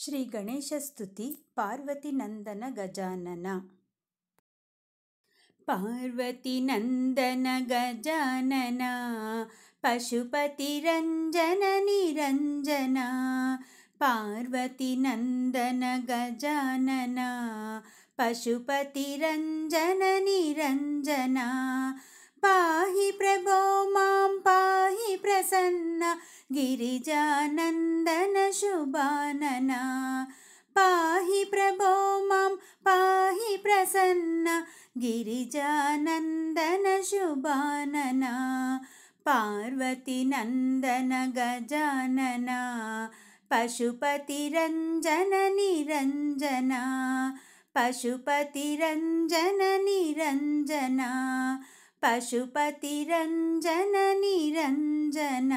ಶ್ರೀ ಗಣೇಶ ಸ್ತುತಿ ಪಾರ್ವತಿ ನಂದನ ಗಜಾನನ. ಪಾರ್ವತಿ ನಂದನ ಗಜಾನನ ಪಶುಪತಿ ರಂಜನ ನಿರಂಜನ. ಪಾರ್ವತಿ ನಂದನ ಗಜಾನನ ಪಶುಪತಿ ರಂಜನ ನಿರಂಜನ. ಪಾಹಿ ಪ್ರಭೋ ಮಾಂ ಪಾಹಿ ಪ್ರಸನ್ನ ಗಿರಿಜಾನಂದನ ಶುಭಾನನ. ಪಾಹಿ ಪ್ರಭೋ ಮಾಂ ಪಾಹಿ ಪ್ರಸನ್ನ ಗಿರಿಜಾನಂದನ ಶುಭಾನನ. ಪಾರ್ವತಿ ನಂದನ ಗಜಾನನ ಪಶುಪತಿ ರಂಜನ ನಿರಂಜನ. ಪಶುಪತಿ ರಂಜನ ನಿರಂಜನ. ಪಶುಪತಿ ರಂಜನ ನಿರಂಜನ.